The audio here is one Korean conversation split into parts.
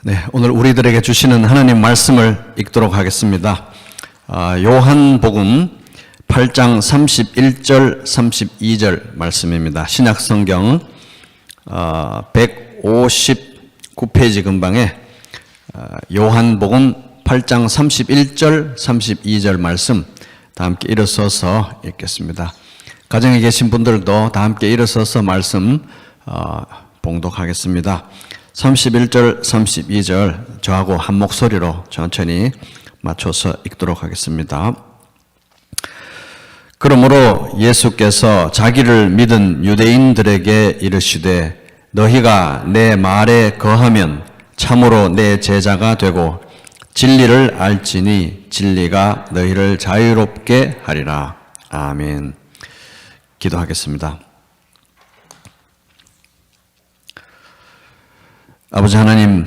네, 오늘 우리들에게 주시는 하나님 말씀을 읽도록 하겠습니다. 요한복음 8장 31절 32절 말씀입니다. 신약성경 159페이지 근방에 요한복음 8장 31절 32절 말씀 다 함께 일어서서 읽겠습니다. 가정에 계신 분들도 다 함께 일어서서 말씀 봉독하겠습니다. 31절, 32절 저하고 한 목소리로 천천히 맞춰서 읽도록 하겠습니다. 그러므로 예수께서 자기를 믿은 유대인들에게 이르시되 너희가 내 말에 거하면 참으로 내 제자가 되고 진리를 알지니 진리가 너희를 자유롭게 하리라. 아멘. 기도하겠습니다. 아버지 하나님,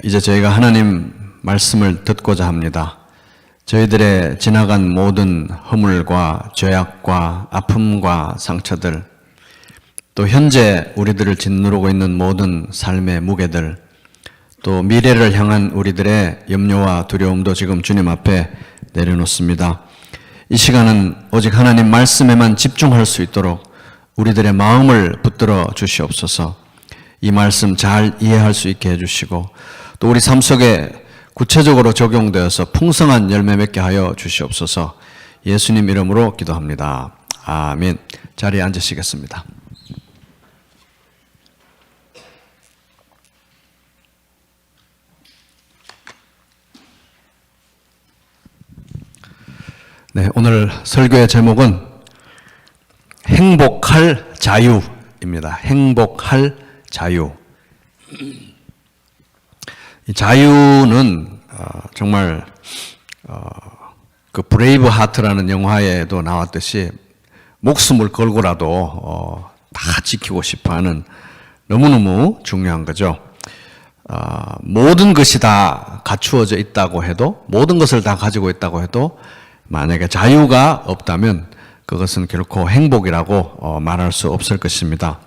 이제 저희가 하나님 말씀을 듣고자 합니다. 저희들의 지나간 모든 허물과 죄악과 아픔과 상처들, 또 현재 우리들을 짓누르고 있는 모든 삶의 무게들, 또 미래를 향한 우리들의 염려와 두려움도 지금 주님 앞에 내려놓습니다. 이 시간은 오직 하나님 말씀에만 집중할 수 있도록 우리들의 마음을 붙들어 주시옵소서. 이 말씀 잘 이해할 수 있게 해주시고 또 우리 삶 속에 구체적으로 적용되어서 풍성한 열매 맺게 하여 주시옵소서. 예수님 이름으로 기도합니다. 아멘. 자리에 앉으시겠습니다. 네, 오늘 설교의 제목은 행복할 자유입니다. 행복할 자유. 이 자유는 정말 그 브레이브 하트라는 영화에도 나왔듯이 목숨을 걸고라도 다 지키고 싶어하는 너무너무 중요한 거죠. 모든 것이 다 갖추어져 있다고 해도, 모든 것을 다 가지고 있다고 해도 만약에 자유가 없다면 그것은 결코 행복이라고 말할 수 없을 것입니다.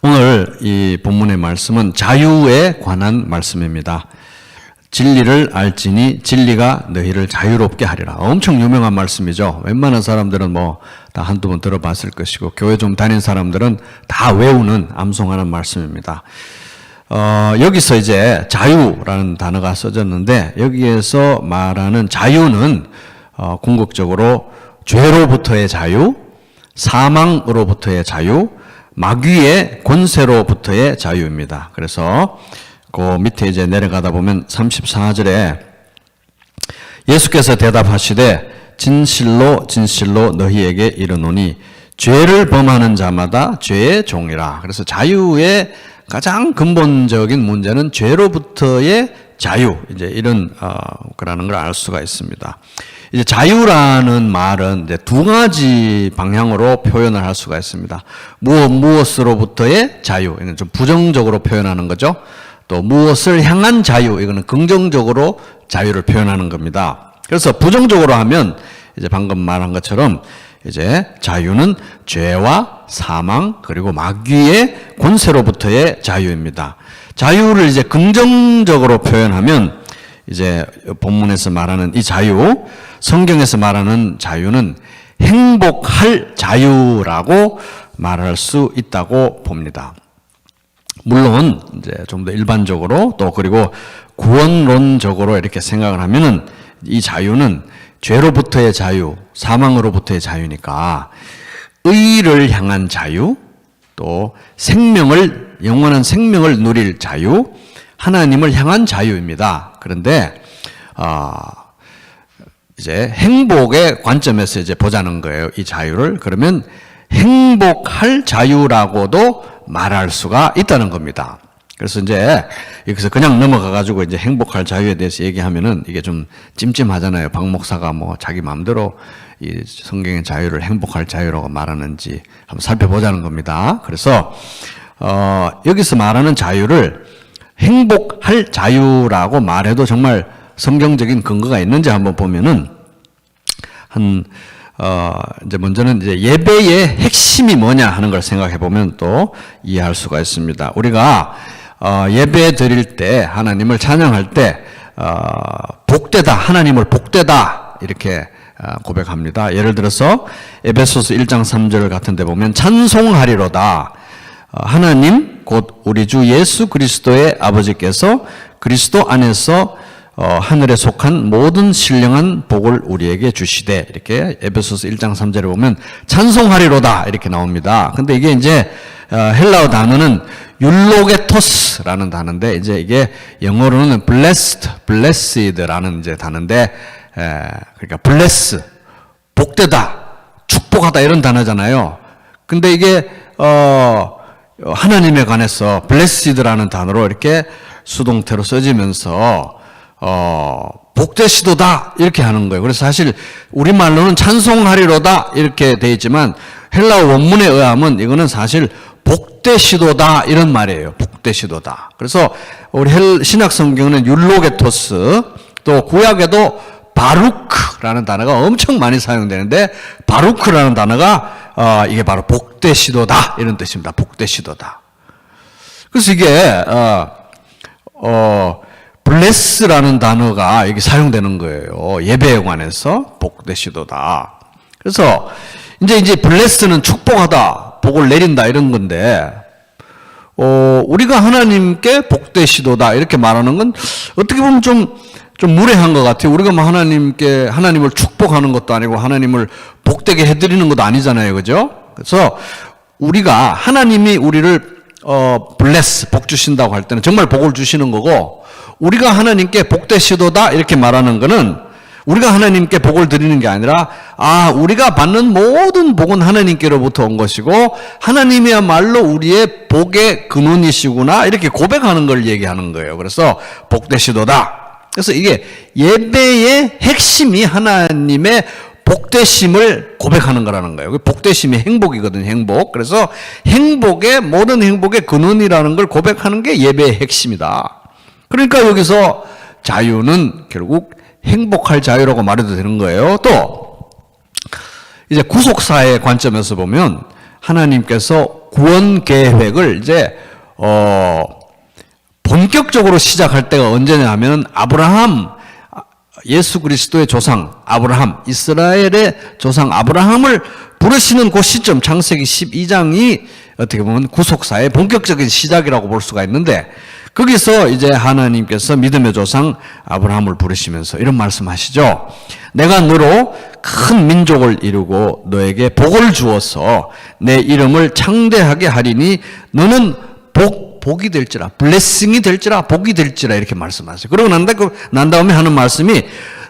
오늘 이 본문의 말씀은 자유에 관한 말씀입니다. 진리를 알지니 진리가 너희를 자유롭게 하리라. 엄청 유명한 말씀이죠. 웬만한 사람들은 다 한두 번 들어봤을 것이고 교회 좀 다닌 사람들은 다 외우는 암송하는 말씀입니다. 여기서 이제 자유라는 단어가 써졌는데 여기에서 말하는 자유는 궁극적으로 죄로부터의 자유, 사망으로부터의 자유, 마귀의 권세로부터의 자유입니다. 그래서 그 밑에 이제 내려가다 보면 34절에 예수께서 대답하시되 진실로 진실로 너희에게 이르노니 죄를 범하는 자마다 죄의 종이라. 그래서 자유의 가장 근본적인 문제는 죄로부터의 자유, 이제 이런 거라는 걸 알 수가 있습니다. 이제 자유라는 말은 이제 두 가지 방향으로 표현을 할 수가 있습니다. 무엇으로부터의 자유, 이건 좀 부정적으로 표현하는 거죠. 또 무엇을 향한 자유, 이거는 긍정적으로 자유를 표현하는 겁니다. 그래서 부정적으로 하면 이제 방금 말한 것처럼 이제 자유는 죄와 사망 그리고 마귀의 권세로부터의 자유입니다. 자유를 이제 긍정적으로 표현하면 이제 본문에서 말하는 이 자유, 성경에서 말하는 자유는 행복할 자유라고 말할 수 있다고 봅니다. 물론 이제 좀 더 일반적으로 또 그리고 구원론적으로 이렇게 생각을 하면은 이 자유는 죄로부터의 자유, 사망으로부터의 자유니까 의를 향한 자유, 또 생명을, 영원한 생명을 누릴 자유, 하나님을 향한 자유입니다. 그런데 이제 행복의 관점에서 이제 보자는 거예요. 이 자유를. 그러면 행복할 자유라고도 말할 수가 있다는 겁니다. 그래서 이제 여기서 그냥 넘어가가지고 이제 행복할 자유에 대해서 얘기하면은 이게 좀 찜찜하잖아요. 박 목사가 자기 마음대로 이 성경의 자유를 행복할 자유라고 말하는지 한번 살펴보자는 겁니다. 그래서 여기서 말하는 자유를 행복할 자유라고 말해도 정말 성경적인 근거가 있는지 한번 보면은 이제 먼저는 이제 예배의 핵심이 뭐냐 하는 걸 생각해 보면 또 이해할 수가 있습니다. 우리가 예배 드릴 때 하나님을 찬양할 때 복되다, 하나님을 복되다 이렇게 고백합니다. 예를 들어서 에베소서 1장 3절 같은 데 보면 찬송하리로다. 하나님 곧 우리 주 예수 그리스도의 아버지께서 그리스도 안에서 하늘에 속한 모든 신령한 복을 우리에게 주시되, 이렇게 에베소서 1장 3절에 보면 찬송하리로다 이렇게 나옵니다. 근데 이게 이제 헬라어 단어는 율로게토스라는 단어인데, 이제 이게 영어로는 blessed라는 이제 단어인데, 그러니까 bless, 복되다, 축복하다 이런 단어잖아요. 근데 이게 하나님에 관해서 blessed라는 단어로 이렇게 수동태로 써지면서 복되시도다 이렇게 하는 거예요. 그래서 사실 우리말로는 찬송하리로다 이렇게 되어 있지만 헬라어 원문에 의하면 이거는 사실 복되시도다 이런 말이에요. 복되시도다. 그래서 우리 신약 성경은 율로게토스, 또 구약에도 바루크라는 단어가 엄청 많이 사용되는데, 바루크라는 단어가 이게 바로 복되시도다 이런 뜻입니다. 복되시도다. 그래서 이게 블레스라는 단어가 이게 사용되는 거예요. 예배에 관해서 복되시도다. 그래서 이제 블레스는 축복하다, 복을 내린다 이런 건데, 우리가 하나님께 복되시도다 이렇게 말하는 건 어떻게 보면 좀 무례한 것 같아요. 우리가 뭐 하나님을 축복하는 것도 아니고 하나님을 복되게 해드리는 것도 아니잖아요. 그죠? 그래서 우리가 하나님이 우리를 블레스, 복 주신다고 할 때는 정말 복을 주시는 거고, 우리가 하나님께 복되시도다 이렇게 말하는 거는 우리가 하나님께 복을 드리는 게 아니라, 우리가 받는 모든 복은 하나님께로부터 온 것이고 하나님이야말로 우리의 복의 근원이시구나 이렇게 고백하는 걸 얘기하는 거예요. 그래서 복되시도다. 그래서 이게 예배의 핵심이 하나님의 복되심을 고백하는 거라는 거예요. 복되심이 행복이거든요. 행복. 그래서 모든 행복의 근원이라는 걸 고백하는 게 예배의 핵심이다. 그러니까 여기서 자유는 결국 행복할 자유라고 말해도 되는 거예요. 또 이제 구속사의 관점에서 보면 하나님께서 구원 계획을 이제 본격적으로 시작할 때가 언제냐 하면 아브라함, 예수 그리스도의 조상 아브라함, 이스라엘의 조상 아브라함을 부르시는 그 시점, 창세기 12장이 어떻게 보면 구속사의 본격적인 시작이라고 볼 수가 있는데, 거기서 이제 하나님께서 믿음의 조상 아브라함을 부르시면서 이런 말씀하시죠. 내가 너로 큰 민족을 이루고 너에게 복을 주어서 내 이름을 창대하게 하리니 너는 복이 될지라, 블레싱이 될지라, 복이 될지라 이렇게 말씀하세요. 그러고 난 다음에 하는 말씀이,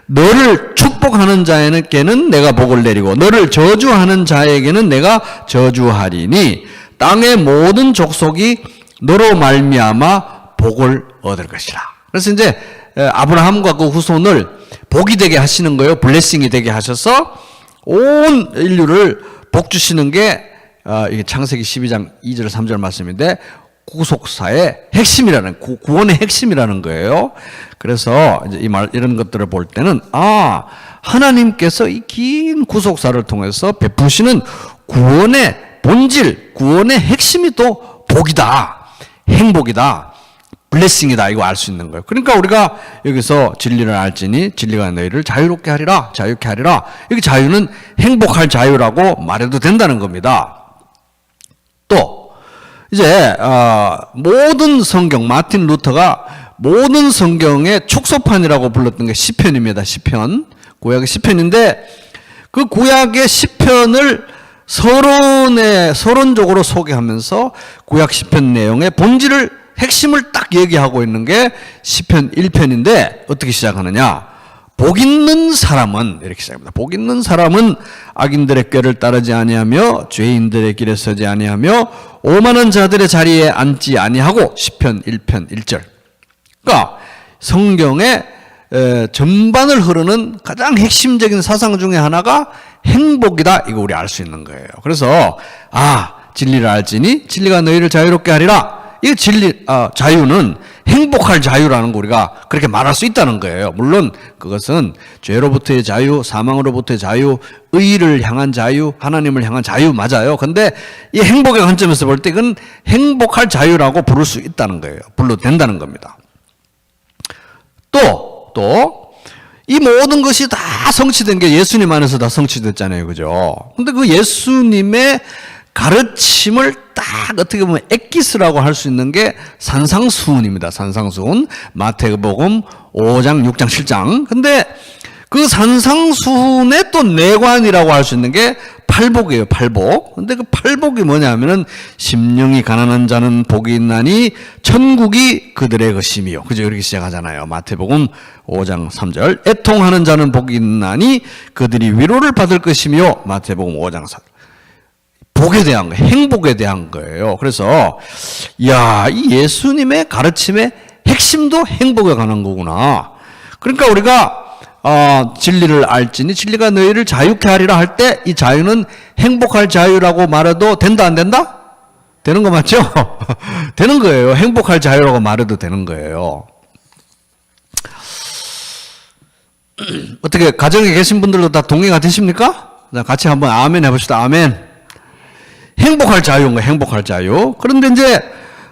너를 축복하는 자에게는 내가 복을 내리고 너를 저주하는 자에게는 내가 저주하리니 땅의 모든 족속이 너로 말미암아 복을 얻을 것이라. 그래서 이제 아브라함과 그 후손을 복이 되게 하시는 거예요. 블레싱이 되게 하셔서 온 인류를 복 주시는 게 이게 창세기 12장 2절 3절 말씀인데, 구속사의 핵심이라는, 구원의 핵심이라는 거예요. 그래서 이제 이런 것들을 볼 때는, 하나님께서 이 긴 구속사를 통해서 베푸시는 구원의 본질, 구원의 핵심이 또 복이다, 행복이다, 블레싱이다, 이거 알 수 있는 거예요. 그러니까 우리가 여기서 진리를 알지니 진리가 너희를 자유롭게 하리라, 자유케 하리라, 여기 자유는 행복할 자유라고 말해도 된다는 겁니다. 또 이제 모든 성경, 마틴 루터가 모든 성경의 축소판이라고 불렀던 게 시편입니다. 시편, 구약의 시편인데, 그 구약의 시편을 서론적으로 소개하면서 구약 시편 내용의 본질을, 핵심을 딱 얘기하고 있는 게 시편 1편인데 어떻게 시작하느냐? 복 있는 사람은, 이렇게 시작합니다. 복 있는 사람은 악인들의 꾀를 따르지 아니하며 죄인들의 길에 서지 아니하며 오만한 자들의 자리에 앉지 아니하고, 시편 1편 1절. 그러니까 성경의 전반을 흐르는 가장 핵심적인 사상 중에 하나가 행복이다, 이거 우리 알 수 있는 거예요. 그래서 진리를 알지니 진리가 너희를 자유롭게 하리라. 이 자유는 행복할 자유라는 거 우리가 그렇게 말할 수 있다는 거예요. 물론 그것은 죄로부터의 자유, 사망으로부터의 자유, 의를 향한 자유, 하나님을 향한 자유 맞아요. 근데 이 행복의 관점에서 볼 때 이건 행복할 자유라고 부를 수 있다는 거예요. 불러도 된다는 겁니다. 또 이 모든 것이 다 성취된 게 예수님 안에서 다 성취됐잖아요. 그죠? 근데 그 예수님의 가르침을 딱 어떻게 보면 엑기스라고 할 수 있는 게 산상수훈입니다. 산상수훈. 마태복음 5장, 6장, 7장. 근데 그 산상수훈의 또 내관이라고 할 수 있는 게 팔복이에요. 팔복. 근데 그 팔복이 뭐냐면은 심령이 가난한 자는 복이 있나니 천국이 그들의 것이며. 그죠? 이렇게 시작하잖아요. 마태복음 5장 3절. 애통하는 자는 복이 있나니 그들이 위로를 받을 것이며. 마태복음 5장 4절. 복에 대한 거예요. 행복에 대한 거예요. 그래서 이 예수님의 가르침의 핵심도 행복에 관한 거구나. 그러니까 우리가 진리를 알지니 진리가 너희를 자유케 하리라 할 때 이 자유는 행복할 자유라고 말해도 된다 안 된다? 되는 거 맞죠? 되는 거예요. 행복할 자유라고 말해도 되는 거예요. 어떻게 가정에 계신 분들도 다 동의가 되십니까? 자, 같이 한번 아멘 해봅시다. 아멘. 행복할 자유인 거예요. 행복할 자유. 그런데 이제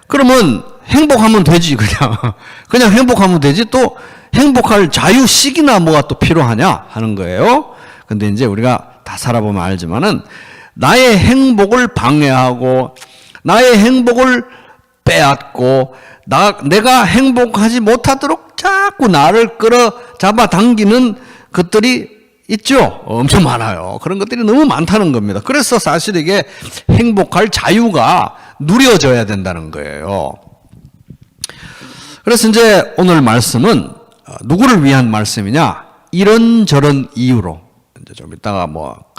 그러면 행복하면 되지. 그냥 행복하면 되지. 또 행복할 자유식이나 뭐가 또 필요하냐 하는 거예요. 근데 이제 우리가 다 살아보면 알지만은 나의 행복을 방해하고 나의 행복을 빼앗고 내가 행복하지 못하도록 자꾸 나를 끌어잡아 당기는 것들이 있죠. 엄청 많아요. 그런 것들이 너무 많다는 겁니다. 그래서 사실 이게 행복할 자유가 누려져야 된다는 거예요. 그래서 이제 오늘 말씀은 누구를 위한 말씀이냐? 이런저런 이유로, 이제 좀 이따가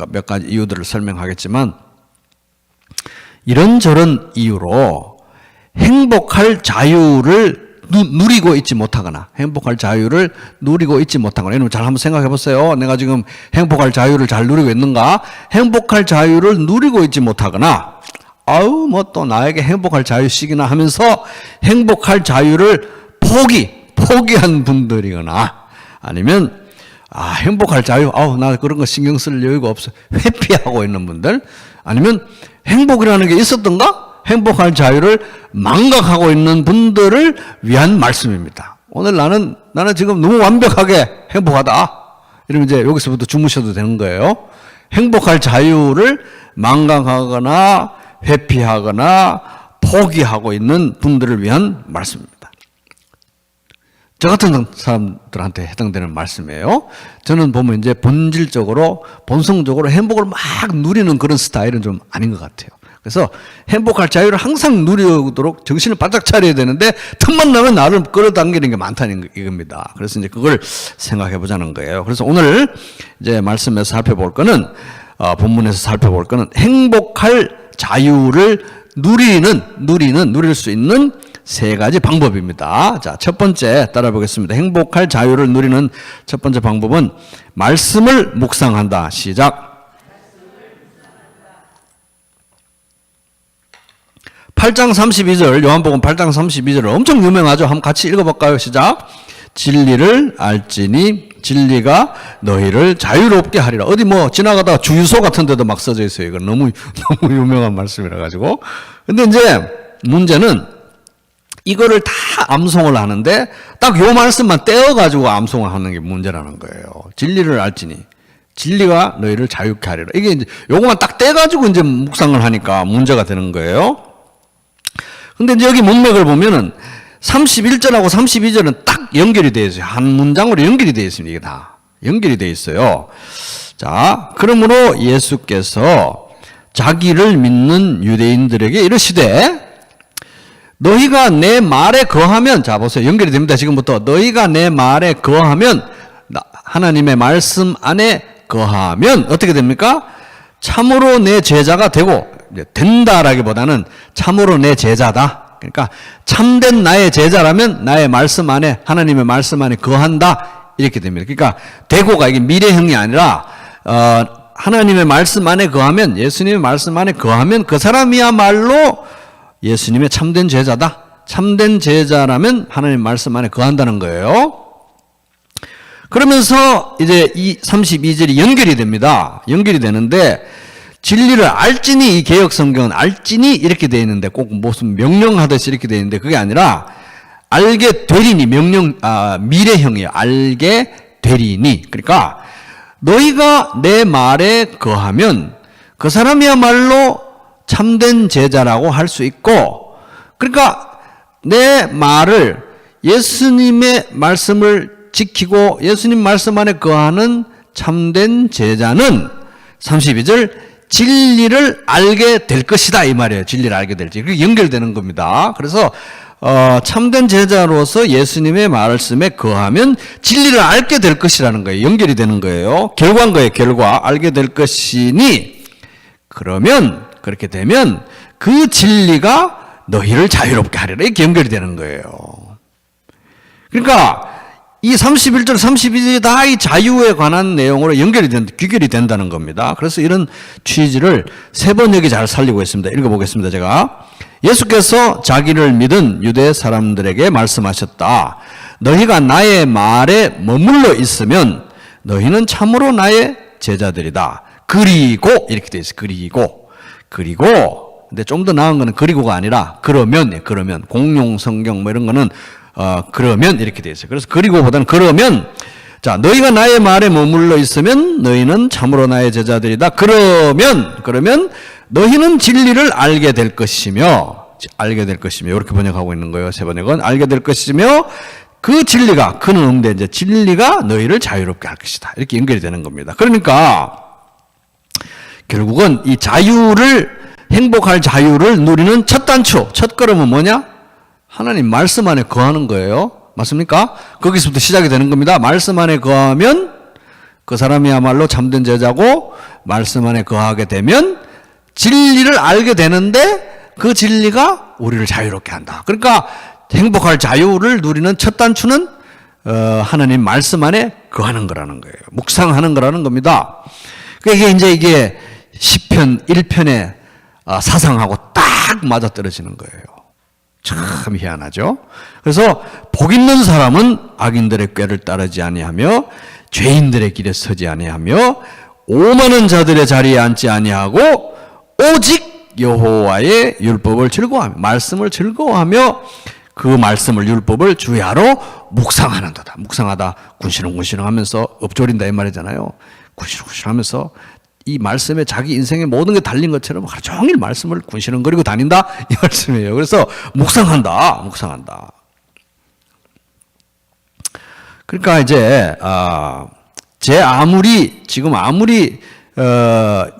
몇 가지 이유들을 설명하겠지만, 이런저런 이유로 행복할 자유를 누리고 있지 못하거나, 행복할 자유를 누리고 있지 못하거나, 여러분 잘 한번 생각해 보세요. 내가 지금 행복할 자유를 잘 누리고 있는가? 행복할 자유를 누리고 있지 못하거나, 또 나에게 행복할 자유식이나 하면서 행복할 자유를 포기한 분들이거나, 아니면 행복할 자유, 나 그런 거 신경 쓸 여유가 없어, 회피하고 있는 분들, 아니면 행복이라는 게 있었던가? 행복할 자유를 망각하고 있는 분들을 위한 말씀입니다. 오늘 나는 지금 너무 완벽하게 행복하다. 이러면 이제 여기서부터 주무셔도 되는 거예요. 행복할 자유를 망각하거나 회피하거나 포기하고 있는 분들을 위한 말씀입니다. 저 같은 사람들한테 해당되는 말씀이에요. 저는 보면 이제 본질적으로, 본성적으로 행복을 막 누리는 그런 스타일은 좀 아닌 것 같아요. 그래서 행복할 자유를 항상 누리도록 정신을 바짝 차려야 되는데 틈만 나면 나를 끌어당기는 게 많다는 이겁니다. 그래서 이제 그걸 생각해 보자는 거예요. 그래서 오늘 이제 말씀에서 살펴볼 거는, 본문에서 살펴볼 거는 행복할 자유를 누릴 수 있는 세 가지 방법입니다. 자, 첫 번째 따라 보겠습니다. 행복할 자유를 누리는 첫 번째 방법은 말씀을 묵상한다. 시작. 8장 32절, 요한복음 8장 32절 엄청 유명하죠. 한번 같이 읽어볼까요? 시작. 진리를 알지니 진리가 너희를 자유롭게 하리라. 어디 지나가다가 주유소 같은 데도 막 써져 있어요. 이건 너무 유명한 말씀이라 가지고. 근데 이제 문제는 이거를 다 암송을 하는데 딱 요 말씀만 떼어가지고 암송을 하는 게 문제라는 거예요. 진리를 알지니 진리가 너희를 자유케 하리라. 이게 이제 요거만 딱 떼가지고 이제 묵상을 하니까 문제가 되는 거예요. 근데 이제 여기 문맥을 보면은 31절하고 32절은 딱 연결이 되어 있어요. 한 문장으로 연결이 되어 있습니다. 이게 다 연결이 되어 있어요. 자, 그러므로 예수께서 자기를 믿는 유대인들에게 이르시되 너희가 내 말에 거하면, 자 보세요. 연결이 됩니다. 지금부터 너희가 내 말에 거하면, 하나님의 말씀 안에 거하면 어떻게 됩니까? 참으로 내 제자가 되고, 된다라기보다는 참으로 내 제자다. 그러니까 참된 나의 제자라면 나의 말씀 안에, 하나님의 말씀 안에 거한다. 이렇게 됩니다. 그러니까 되고가 이게 미래형이 아니라 하나님의 말씀 안에 거하면, 예수님의 말씀 안에 거하면 그 사람이야말로 예수님의 참된 제자다. 참된 제자라면 하나님 말씀 안에 거한다는 거예요. 그러면서 이제 이 32절이 연결이 됩니다. 연결이 되는데 진리를 알지니, 이 개역 성경은 알지니 이렇게 되어 있는데 꼭 무슨 명령하듯이 이렇게 되어 있는데 그게 아니라 알게 되리니, 미래형이에요. 알게 되리니. 그러니까 너희가 내 말에 거하면 그 사람이야말로 참된 제자라고 할 수 있고, 그러니까 내 말을, 예수님의 말씀을 지키고 예수님 말씀 안에 거하는 참된 제자는 32절 진리를 알게 될 것이다 이 말이에요. 진리를 알게 될지. 그게 연결되는 겁니다. 그래서 참된 제자로서 예수님의 말씀에 거하면 진리를 알게 될 것이라는 거예요. 연결이 되는 거예요. 결과인 거예요. 결과. 알게 될 것이니, 그러면 그렇게 되면 그 진리가 너희를 자유롭게 하리라. 이렇게 연결이 되는 거예요. 그러니까 이 31절, 32절이 다 이 자유에 관한 내용으로 귀결이 된다는 겁니다. 그래서 이런 취지를 세 번 여기 잘 살리고 있습니다. 읽어보겠습니다. 제가. 예수께서 자기를 믿은 유대 사람들에게 말씀하셨다. 너희가 나의 말에 머물러 있으면 너희는 참으로 나의 제자들이다. 그리고 이렇게 되어 있어요. 그리고 근데 좀 더 나은 거는 그리고가 아니라 그러면 공용 성경 뭐 이런 거는 그러면 이렇게 되어 있어요. 그래서 그리고보다는 그러면, 자, 너희가 나의 말에 머물러 있으면 너희는 참으로 나의 제자들이다. 그러면 너희는 진리를 알게 될 것이며 이렇게 번역하고 있는 거예요. 세 번역은 알게 될 것이며 그 진리가, 그는 응대, 이제 진리가 너희를 자유롭게 할 것이다. 이렇게 연결이 되는 겁니다. 그러니까 결국은 이 행복할 자유를 누리는 첫 단추, 첫 걸음은 뭐냐? 하나님 말씀 안에 거하는 거예요. 맞습니까? 거기서부터 시작이 되는 겁니다. 말씀 안에 거하면 그 사람이야말로 참된 제자고, 말씀 안에 거하게 되면 진리를 알게 되는데 그 진리가 우리를 자유롭게 한다. 그러니까 행복할 자유를 누리는 첫 단추는 하나님 말씀 안에 거하는 거라는 거예요. 묵상하는 거라는 겁니다. 그러니까 이게 시편 1편의 사상하고 딱 맞아떨어지는 거예요. 참 희한하죠. 그래서 복 있는 사람은 악인들의 꾀를 따르지 아니하며 죄인들의 길에 서지 아니하며 오만한 자들의 자리에 앉지 아니하고 오직 여호와의 율법을 즐거워하며, 말씀을 즐거워하며 그 말씀을, 율법을 주야로 묵상하는도다. 묵상하다 군시렁군시렁 하면서 엎조린다 이 말이잖아요. 군시렁군시렁 하면서 이 말씀에 자기 인생의 모든 게 달린 것처럼 하루 종일 말씀을 군시렁거리고 다닌다 이 말씀이에요. 그래서 묵상한다. 그러니까 이제 지금 아무리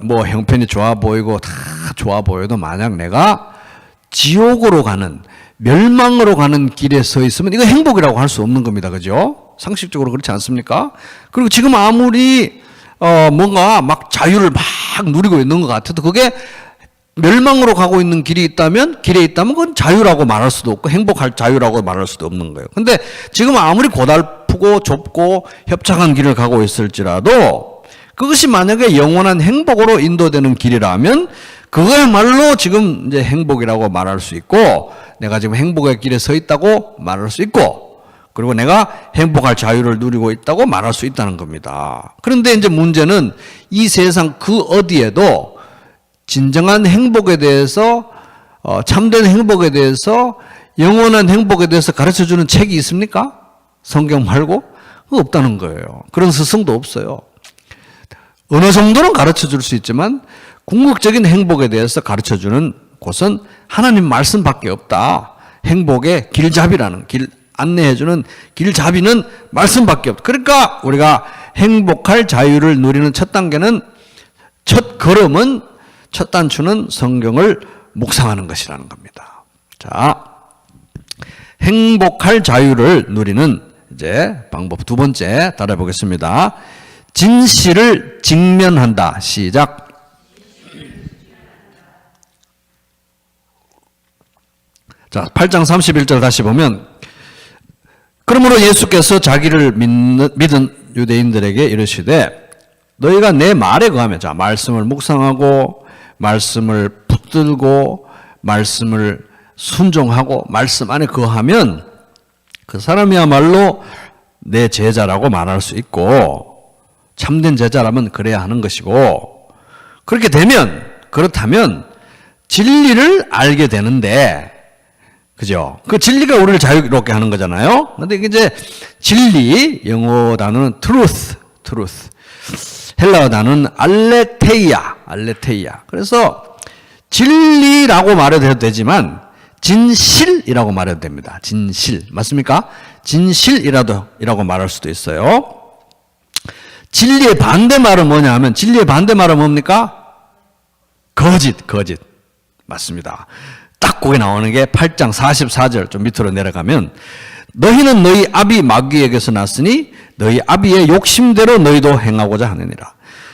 뭐 형편이 좋아 보이고 다 좋아 보여도 만약 내가 지옥으로 가는, 멸망으로 가는 길에 서 있으면 이거 행복이라고 할 수 없는 겁니다. 그죠? 상식적으로 그렇지 않습니까? 그리고 지금 아무리 뭔가 막 자유를 막 누리고 있는 것 같아도 그게 멸망으로 가고 있는 길에 있다면 그건 자유라고 말할 수도 없고 행복할 자유라고 말할 수도 없는 거예요. 근데 지금 아무리 고달프고 좁고 협착한 길을 가고 있을지라도 그것이 만약에 영원한 행복으로 인도되는 길이라면 그거야말로 지금 이제 행복이라고 말할 수 있고, 내가 지금 행복의 길에 서 있다고 말할 수 있고, 그리고 내가 행복할 자유를 누리고 있다고 말할 수 있다는 겁니다. 그런데 이제 문제는 이 세상 그 어디에도 진정한 행복에 대해서, 참된 행복에 대해서, 영원한 행복에 대해서 가르쳐주는 책이 있습니까? 성경 말고? 그거 없다는 거예요. 그런 스승도 없어요. 어느 정도는 가르쳐줄 수 있지만 궁극적인 행복에 대해서 가르쳐주는 곳은 하나님 말씀밖에 없다. 행복의 길잡이라는, 안내해주는 길잡이는 말씀밖에 없다. 그러니까 우리가 행복할 자유를 누리는 첫 단계는, 첫 걸음은, 첫 단추는 성경을 묵상하는 것이라는 겁니다. 자, 행복할 자유를 누리는 이제 방법 두 번째 따라해보겠습니다. 진실을 직면한다. 시작. 자, 8장 31절 다시 보면, 그러므로 예수께서 자기를 믿은 유대인들에게 이르시되 너희가 내 말에 거하면, 자, 말씀을 묵상하고 말씀을 붙들고 말씀을 순종하고 말씀 안에 거하면 그 사람이야말로 내 제자라고 말할 수 있고 참된 제자라면 그래야 하는 것이고 그렇게 되면 그렇다면 진리를 알게 되는데 그죠? 그 진리가 우리를 자유롭게 하는 거잖아요. 근데 이제 진리 영어 단어는 truth. 헬라어 단어는 알레테이아. 그래서 진리라고 말해도 되지만 진실이라고 말해도 됩니다. 진실. 맞습니까? 진실이라고 말할 수도 있어요. 진리의 반대말은 뭐냐 하면 진리의 반대말은 뭡니까? 거짓. 맞습니다. 딱 거기 나오는 게 8장 44절 좀 밑으로 내려가면 너희는 너희 아비 마귀에게서 났으니 너희 아비의 욕심대로 너희도 행하고자 하느니라.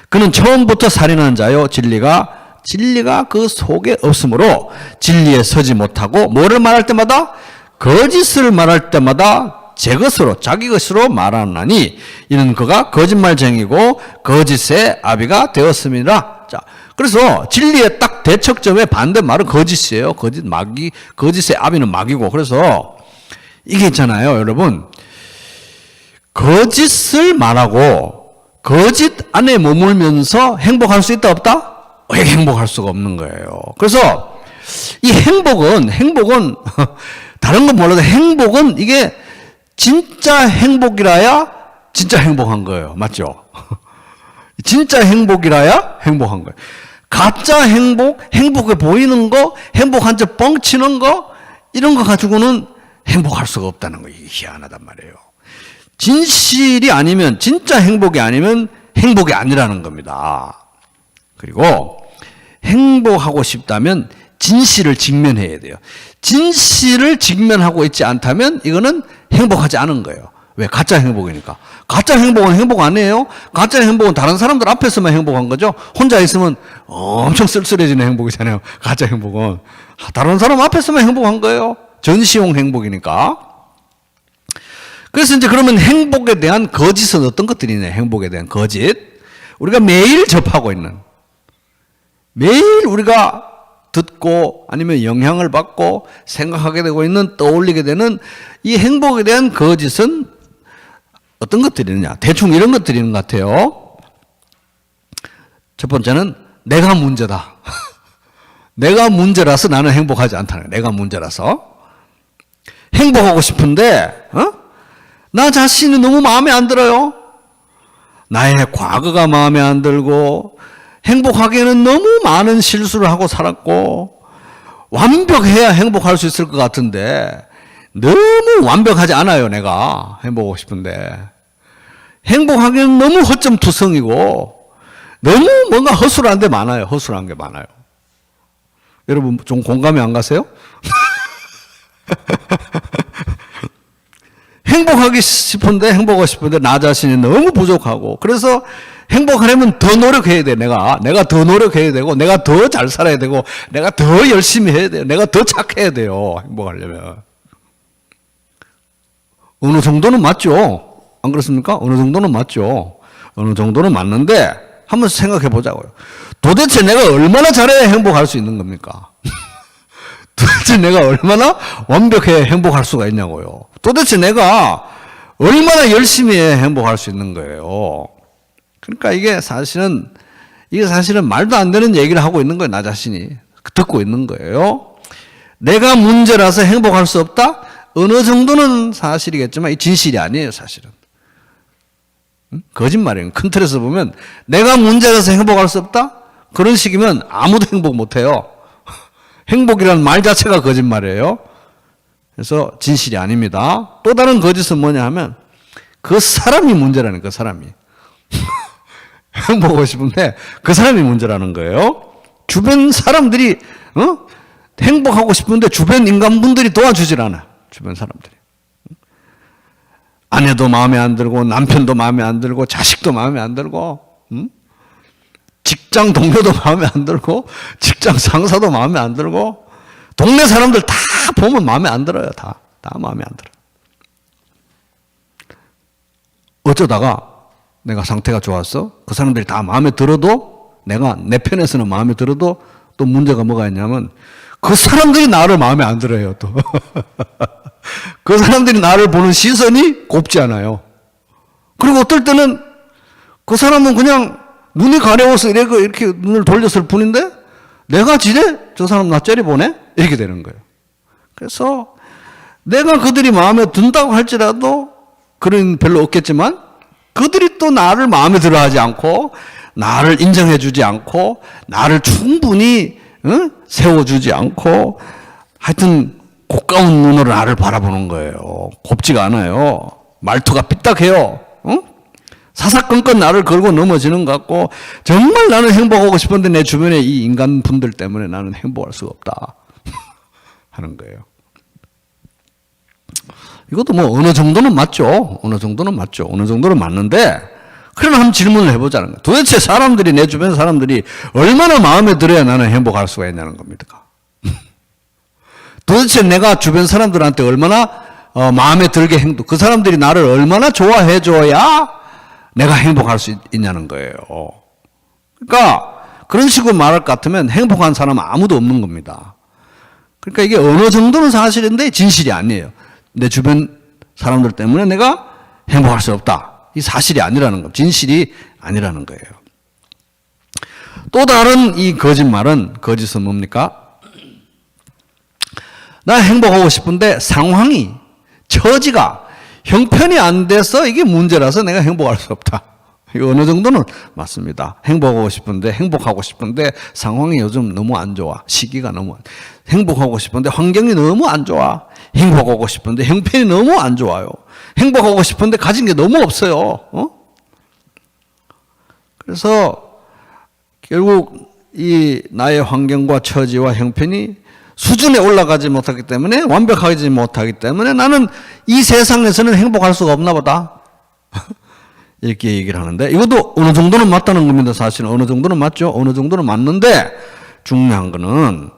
그는 처음부터 살인하는 자요 진리가 그 속에 없으므로 진리에 서지 못하고 뭐를 말할 때마다 거짓을 말할 때마다 자기 것으로 말하나니 이는 그가 거짓말쟁이고 거짓의 아비가 되었음이라. 자, 그래서 진리의 딱 대척점의 반대말은 거짓이에요. 거짓의 아비는 마귀고. 그래서 이게 있잖아요, 여러분. 거짓을 말하고 거짓 안에 머물면서 행복할 수 있다 없다? 행복할 수가 없는 거예요. 그래서 이 행복은 다른 건 몰라도 행복은 이게 진짜 행복이라야 진짜 행복한 거예요. 맞죠? 진짜 행복이라야 행복한 거예요. 가짜 행복해 보이는 거, 행복한 척 뻥치는 거, 이런 거 가지고는 행복할 수가 없다는 거, 이게 희한하단 말이에요. 진실이 아니면, 진짜 행복이 아니면 행복이 아니라는 겁니다. 그리고 행복하고 싶다면 진실을 직면해야 돼요. 진실을 직면하고 있지 않다면 이거는 행복하지 않은 거예요. 왜? 가짜 행복이니까. 가짜 행복은 행복 아니에요. 가짜 행복은 다른 사람들 앞에서만 행복한 거죠. 혼자 있으면 엄청 쓸쓸해지는 행복이잖아요. 가짜 행복은 다른 사람 앞에서만 행복한 거예요. 전시용 행복이니까. 그래서 이제 그러면 행복에 대한 거짓은 어떤 것들이냐? 행복에 대한 거짓. 우리가 매일 접하고 있는, 매일 우리가 듣고 아니면 영향을 받고 생각하게 되고 있는, 떠올리게 되는 이 행복에 대한 거짓은 어떤 것들이냐? 대충 이런 것들이 있는 것 같아요. 첫 번째는 내가 문제다. 내가 문제라서 나는 행복하지 않다는 거예요. 내가 문제라서. 행복하고 싶은데 나 자신이 너무 마음에 안 들어요. 나의 과거가 마음에 안 들고 행복하기에는 너무 많은 실수를 하고 살았고 완벽해야 행복할 수 있을 것 같은데 너무 완벽하지 않아요. 내가 행복하고 싶은데 행복하기에는 너무 허점투성이고 너무 뭔가 허술한 게 많아요. 여러분 좀 공감이 안 가세요? 행복하고 싶은데 나 자신이 너무 부족하고 그래서 행복하려면 더 노력해야 돼. 내가 더 노력해야 되고 내가 더 잘 살아야 되고 내가 더 열심히 해야 돼요. 내가 더 착해야 돼요. 행복하려면. 어느 정도는 맞죠. 안 그렇습니까? 어느 정도는 맞죠. 어느 정도는 맞는데 한번 생각해 보자고요. 도대체 내가 얼마나 잘해야 행복할 수 있는 겁니까? 도대체 내가 얼마나 완벽해야 행복할 수가 있냐고요. 도대체 내가 얼마나 열심히 해야 행복할 수 있는 거예요. 그러니까 이게 사실은 말도 안 되는 얘기를 하고 있는 거예요. 나 자신이. 듣고 있는 거예요. 내가 문제라서 행복할 수 없다? 어느 정도는 사실이겠지만 이 진실이 아니에요. 사실은. 거짓말이에요. 큰 틀에서 보면 내가 문제라서 행복할 수 없다? 그런 식이면 아무도 행복 못해요. 행복이라는 말 자체가 거짓말이에요. 그래서 진실이 아닙니다. 또 다른 거짓은 뭐냐 하면 그 사람이 문제라는 그 사람이. 행복하고 싶은데 그 사람이 문제라는 거예요. 주변 사람들이 행복하고 싶은데 주변 인간분들이 도와주질 않아. 주변 사람들이. 아내도 마음에 안 들고 남편도 마음에 안 들고 자식도 마음에 안 들고 직장 동료도 마음에 안 들고 직장 상사도 마음에 안 들고 동네 사람들 다 보면 마음에 안 들어요. 다 마음에 안 들어요. 어쩌다가 내가 상태가 좋았어? 그 사람들이 다 마음에 들어도 내가 내 편에서는 마음에 들어도 또 문제가 뭐가 있냐면 그 사람들이 나를 마음에 안 들어요, 또. 그 사람들이 나를 보는 시선이 곱지 않아요. 그리고 어떨 때는 그 사람은 그냥 눈이 가려워서 이렇게 눈을 돌렸을 뿐인데 내가 지레 저 사람 나 째려보네? 이렇게 되는 거예요. 그래서 내가 그들이 마음에 든다고 할지라도 그런 별로 없겠지만 그들이 또 나를 마음에 들어 하지 않고 나를 인정해 주지 않고 나를 충분히 세워주지 않고 하여튼 고가운 눈으로 나를 바라보는 거예요. 곱지가 않아요. 말투가 삐딱해요. 사사건건 나를 걸고 넘어지는 것 같고 정말 나는 행복하고 싶은데 내 주변에 이 인간분들 때문에 나는 행복할 수가 없다 하는 거예요. 이것도 뭐 어느 정도는 맞죠. 어느 정도는 맞죠. 어느 정도는 맞는데 그러나 한번 질문을 해보자는 거예요. 도대체 사람들이 내 주변 사람들이 얼마나 마음에 들어야 나는 행복할 수가 있냐는 겁니다. 도대체 내가 주변 사람들한테 얼마나 마음에 들게 그 사람들이 나를 얼마나 좋아해 줘야 내가 행복할 수 있냐는 거예요. 그러니까 그런 식으로 말할 것 같으면 행복한 사람은 아무도 없는 겁니다. 그러니까 이게 어느 정도는 사실인데 진실이 아니에요. 내 주변 사람들 때문에 내가 행복할 수 없다. 이 사실이 아니라는 거, 진실이 아니라는 거예요. 또 다른 이 거짓은 뭡니까? 나 행복하고 싶은데 상황이, 처지가, 형편이 안 돼서 이게 문제라서 내가 행복할 수 없다. 이거 어느 정도는 맞습니다. 행복하고 싶은데 상황이 요즘 너무 안 좋아. 시기가 너무 행복하고 싶은데 환경이 너무 안 좋아. 행복하고 싶은데 형편이 너무 안 좋아요. 행복하고 싶은데 가진 게 너무 없어요. 그래서 결국 이 나의 환경과 처지와 형편이 수준에 올라가지 못하기 때문에 완벽하지 못하기 때문에 나는 이 세상에서는 행복할 수가 없나 보다. 이렇게 얘기를 하는데 이것도 어느 정도는 맞다는 겁니다. 사실은 어느 정도는 맞죠. 어느 정도는 맞는데 중요한 거는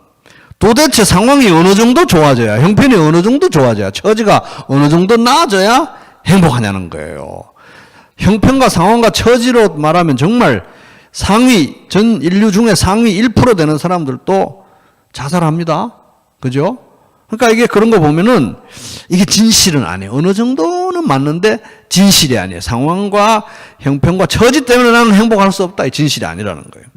도대체 상황이 어느 정도 좋아져야, 형편이 어느 정도 좋아져야, 처지가 어느 정도 나아져야 행복하냐는 거예요. 형편과 상황과 처지로 말하면 정말 전 인류 중에 상위 1% 되는 사람들도 자살합니다. 그죠? 그러니까 이게 그런 거 보면은 이게 진실은 아니에요. 어느 정도는 맞는데 진실이 아니에요. 상황과 형편과 처지 때문에 나는 행복할 수 없다. 이 진실이 아니라는 거예요.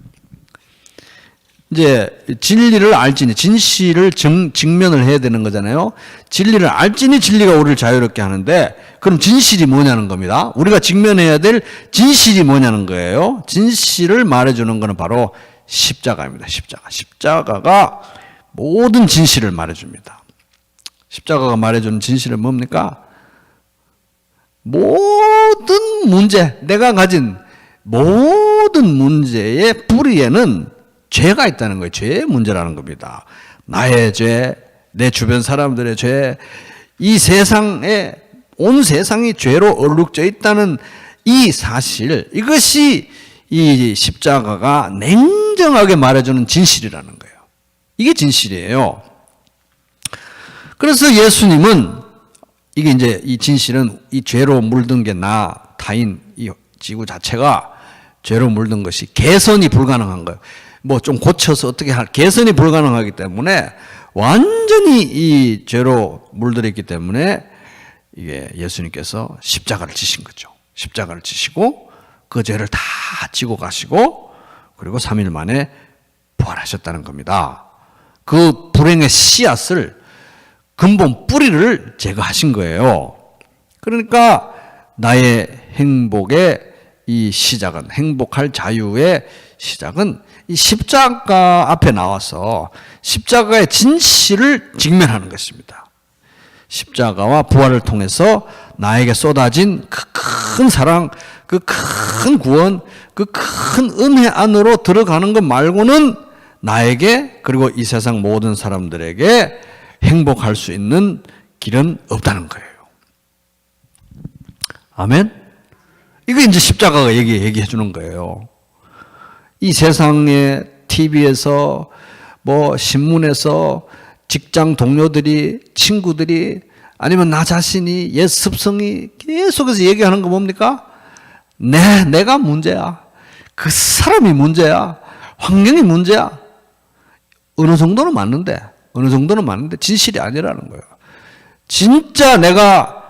이제 진리를 알지니, 진실을 직면을 해야 되는 거잖아요. 진리를 알지니 진리가 우리를 자유롭게 하는데 그럼 진실이 뭐냐는 겁니다. 우리가 직면해야 될 진실이 뭐냐는 거예요. 진실을 말해주는 거는 바로 십자가입니다. 십자가가 모든 진실을 말해줍니다. 십자가가 말해주는 진실은 뭡니까? 모든 문제, 내가 가진 모든 문제의 뿌리에는 죄가 있다는 거예요. 죄의 문제라는 겁니다. 나의 죄, 내 주변 사람들의 죄, 이 세상에, 온 세상이 죄로 얼룩져 있다는 이 사실, 이것이 이 십자가가 냉정하게 말해주는 진실이라는 거예요. 이게 진실이에요. 그래서 예수님은 이게 이제 이 진실은 이 죄로 물든 게 타인 이 지구 자체가 죄로 물든 것이 개선이 불가능한 거예요. 뭐 좀 고쳐서 어떻게 개선이 불가능하기 때문에 완전히 이 죄로 물들었기 때문에 이게 예수님께서 십자가를 지신 거죠. 십자가를 지시고 그 죄를 다 지고 가시고 그리고 3일 만에 부활하셨다는 겁니다. 그 불행의 씨앗을 근본 뿌리를 제거하신 거예요. 그러니까 나의 행복의 이 시작은, 행복할 자유의 시작은 이 십자가 앞에 나와서 십자가의 진실을 직면하는 것입니다. 십자가와 부활을 통해서 나에게 쏟아진 그 큰 사랑, 그 큰 구원, 그 큰 은혜 안으로 들어가는 것 말고는 나에게 그리고 이 세상 모든 사람들에게 행복할 수 있는 길은 없다는 거예요. 아멘? 이거 이제 십자가가 얘기해 주는 거예요. 이 세상의 TV에서 뭐 신문에서 직장 동료들이, 친구들이 아니면 나 자신이 옛 습성이 계속해서 얘기하는 거 뭡니까? 내가 문제야. 그 사람이 문제야. 환경이 문제야. 어느 정도는 맞는데 어느 정도는 맞는데 진실이 아니라는 거예요. 진짜 내가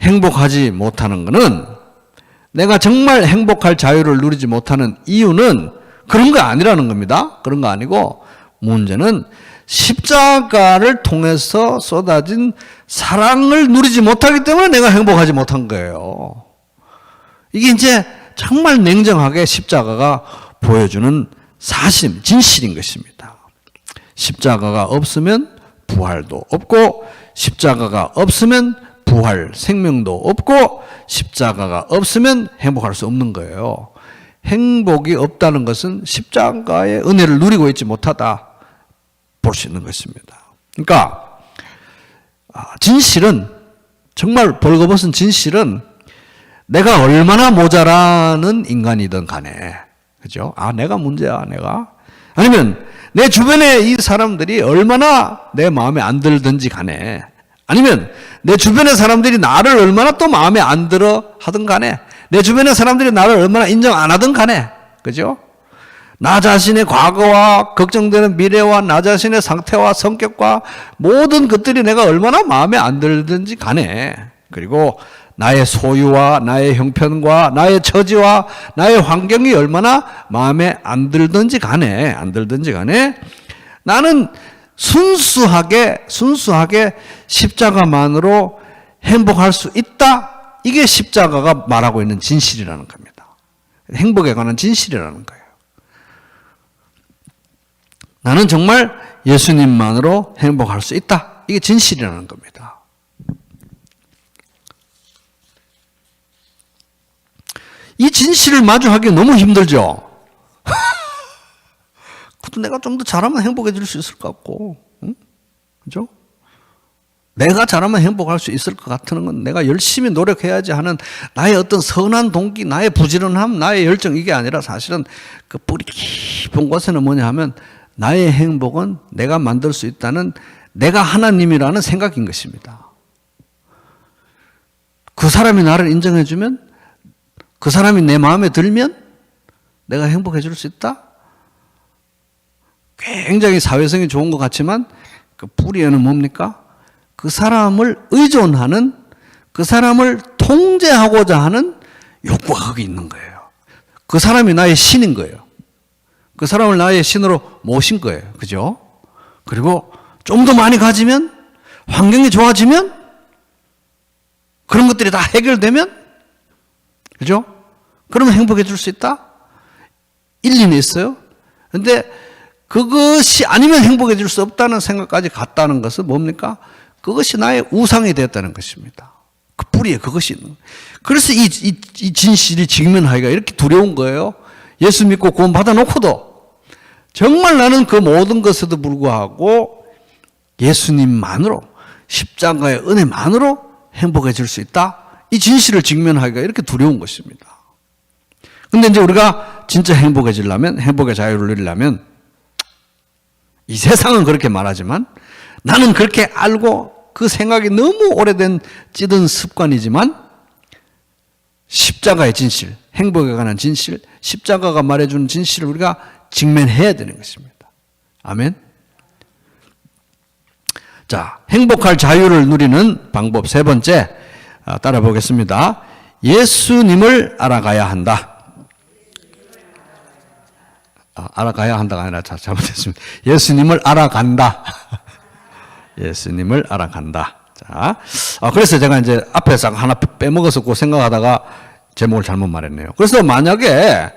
행복하지 못하는 거는, 내가 정말 행복할 자유를 누리지 못하는 이유는 그런 거 아니라는 겁니다. 그런 거 아니고, 문제는 십자가를 통해서 쏟아진 사랑을 누리지 못하기 때문에 내가 행복하지 못한 거예요. 이게 이제 정말 냉정하게 십자가가 보여주는 사실, 진실인 것입니다. 십자가가 없으면 부활도 없고, 십자가가 없으면 부활, 생명도 없고, 십자가가 없으면 행복할 수 없는 거예요. 행복이 없다는 것은 십자가의 은혜를 누리고 있지 못하다 볼 수 있는 것입니다. 그러니까 진실은, 정말 벌거벗은 진실은, 내가 얼마나 모자라는 인간이든 간에, 그죠? 내가 문제야, 내가. 아니면 내 주변에 이 사람들이 얼마나 내 마음에 안 들든지 간에, 아니면 내 주변의 사람들이 나를 얼마나 또 마음에 안 들어 하든 간에, 내 주변의 사람들이 나를 얼마나 인정 안 하든 간에, 그죠? 나 자신의 과거와 걱정되는 미래와 나 자신의 상태와 성격과 모든 것들이 내가 얼마나 마음에 안 들든지 간에, 그리고 나의 소유와 나의 형편과 나의 처지와 나의 환경이 얼마나 마음에 안 들든지 간에 나는 순수하게 십자가만으로 행복할 수 있다. 이게 십자가가 말하고 있는 진실이라는 겁니다. 행복에 관한 진실이라는 거예요. 나는 정말 예수님만으로 행복할 수 있다. 이게 진실이라는 겁니다. 이 진실을 마주하기 너무 힘들죠? 그것도 내가 좀 더 잘하면 행복해질 수 있을 것 같고, 응? 그죠? 내가 잘하면 행복할 수 있을 것 같은 건 내가 열심히 노력해야지 하는 나의 어떤 선한 동기, 나의 부지런함, 나의 열정, 이게 아니라 사실은 그 뿌리 깊은 곳에는 뭐냐 하면 나의 행복은 내가 만들 수 있다는, 내가 하나님이라는 생각인 것입니다. 그 사람이 나를 인정해주면, 그 사람이 내 마음에 들면 내가 행복해질 수 있다? 굉장히 사회성이 좋은 것 같지만 그 뿌리에는 뭡니까? 그 사람을 의존하는, 그 사람을 통제하고자 하는 욕구가 거기 있는 거예요. 그 사람이 나의 신인 거예요. 그 사람을 나의 신으로 모신 거예요. 그죠? 그리고 좀 더 많이 가지면, 환경이 좋아지면, 그런 것들이 다 해결되면, 그죠? 그러면 행복해질 수 있다? 일리는 있어요. 근데 그것이 아니면 행복해질 수 없다는 생각까지 갔다는 것은 뭡니까? 그것이 나의 우상이 되었다는 것입니다. 그 뿌리에 그것이 있는 거예요. 그래서 이 진실이 직면하기가 이렇게 두려운 거예요. 예수 믿고 구원 받아놓고도 정말 나는 그 모든 것에도 불구하고 예수님만으로, 십자가의 은혜만으로 행복해질 수 있다. 이 진실을 직면하기가 이렇게 두려운 것입니다. 근데 이제 우리가 진짜 행복해지려면, 행복의 자유를 누리려면, 이 세상은 그렇게 말하지만 나는 그렇게 알고 그 생각이 너무 오래된 찌든 습관이지만, 십자가의 진실, 행복에 관한 진실, 십자가가 말해주는 진실을 우리가 직면해야 되는 것입니다. 아멘. 자, 행복할 자유를 누리는 방법 세 번째, 따라 보겠습니다. 예수님을 알아가야 한다. 알아가야 한다가 아니라 잘못했습니다. 예수님을 알아간다. 예수님을 알아간다. 자, 그래서 제가 이제 앞에서 하나 빼먹어서 그 생각하다가 제목을 잘못 말했네요. 그래서 만약에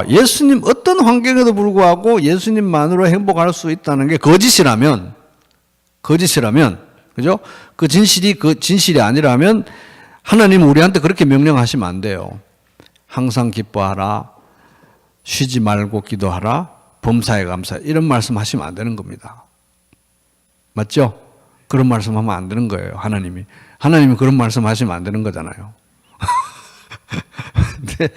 예수님, 어떤 환경에도 불구하고 예수님만으로 행복할 수 있다는 게 거짓이라면, 그죠? 그 진실이 아니라면 하나님은 우리한테 그렇게 명령하시면 안 돼요. 항상 기뻐하라, 쉬지 말고 기도하라, 범사에 감사해, 이런 말씀 하시면 안 되는 겁니다. 맞죠? 그런 말씀 하면 안 되는 거예요. 하나님이 그런 말씀 하시면 안 되는 거잖아요. 근데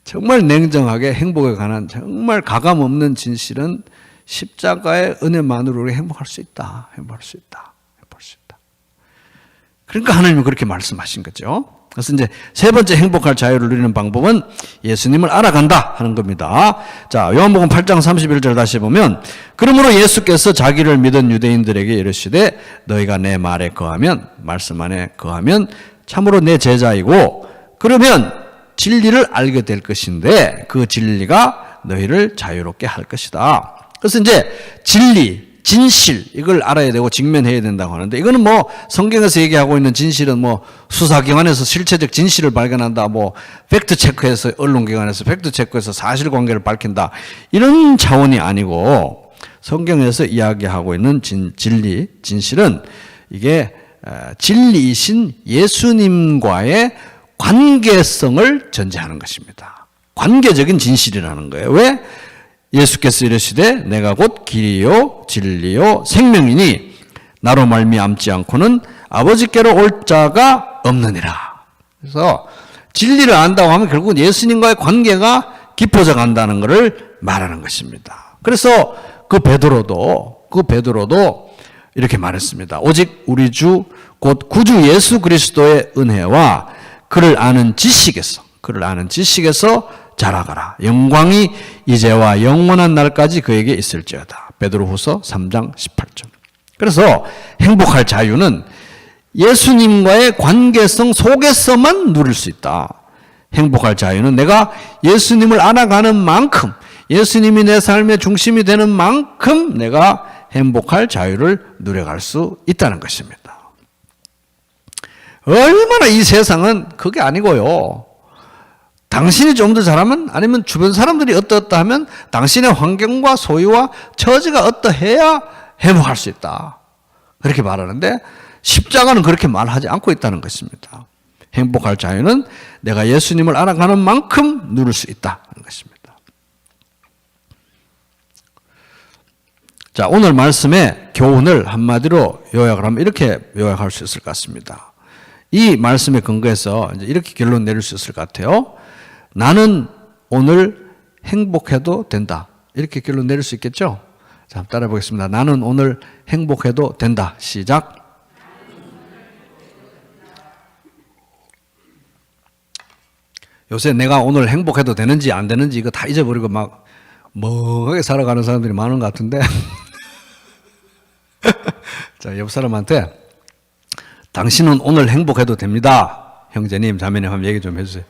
정말 냉정하게 행복에 관한 정말 가감 없는 진실은 십자가의 은혜만으로 우리 행복할 수 있다. 행복할 수 있다. 그러니까 하나님은 그렇게 말씀하신 거죠. 그래서 이제 세 번째 행복할 자유를 누리는 방법은 예수님을 알아간다 하는 겁니다. 자, 요한복음 8장 31절 다시 보면, 그러므로 예수께서 자기를 믿은 유대인들에게 이르시되 너희가 내 말에 거하면, 말씀 안에 거하면 참으로 내 제자이고 그러면 진리를 알게 될 것인데 그 진리가 너희를 자유롭게 할 것이다. 그래서 이제 진리, 진실, 이걸 알아야 되고 직면해야 된다고 하는데, 이거는 뭐 성경에서 얘기하고 있는 진실은 뭐 수사기관에서 실체적 진실을 발견한다, 뭐 팩트체크해서, 언론기관에서 팩트체크해서 사실관계를 밝힌다, 이런 차원이 아니고, 성경에서 이야기하고 있는 진리, 진실은 이게 진리이신 예수님과의 관계성을 전제하는 것입니다. 관계적인 진실이라는 거예요. 왜? 예수께서 이르시되 내가 곧 길이요 진리요 생명이니 나로 말미암지 않고는 아버지께로 올 자가 없느니라. 그래서 진리를 안다고 하면 결국은 예수님과의 관계가 깊어져 간다는 것을 말하는 것입니다. 그래서 그 베드로도 이렇게 말했습니다. 오직 우리 주 곧 구주 예수 그리스도의 은혜와 그를 아는 지식에서 자라가라. 영광이 이제와 영원한 날까지 그에게 있을지어다. 베드로후서 3장 18절. 그래서 행복할 자유는 예수님과의 관계성 속에서만 누릴 수 있다. 행복할 자유는 내가 예수님을 알아가는 만큼, 예수님이 내 삶의 중심이 되는 만큼 내가 행복할 자유를 누려갈 수 있다는 것입니다. 얼마나 이 세상은 그게 아니고요. 당신이 좀 더 잘하면, 아니면 주변 사람들이 어떠어떠 하면 당신의 환경과 소유와 처지가 어떠해야 행복할 수 있다. 그렇게 말하는데 십자가는 그렇게 말하지 않고 있다는 것입니다. 행복할 자유는 내가 예수님을 알아가는 만큼 누릴 수 있다는 것입니다. 자, 오늘 말씀의 교훈을 한마디로 요약을 하면 이렇게 요약할 수 있을 것 같습니다. 이 말씀에 근거해서 이제 이렇게 결론 내릴 수 있을 것 같아요. 나는 오늘 행복해도 된다. 이렇게 결론 내릴 수 있겠죠? 자, 따라해 보겠습니다. 나는 오늘 행복해도 된다. 시작. 요새 내가 오늘 행복해도 되는지 안 되는지 이거 다 잊어버리고 막 멍하게 살아가는 사람들이 많은 것 같은데. 자, 옆 사람한테 당신은 오늘 행복해도 됩니다. 형제님, 자매님 한번 얘기 좀 해주세요.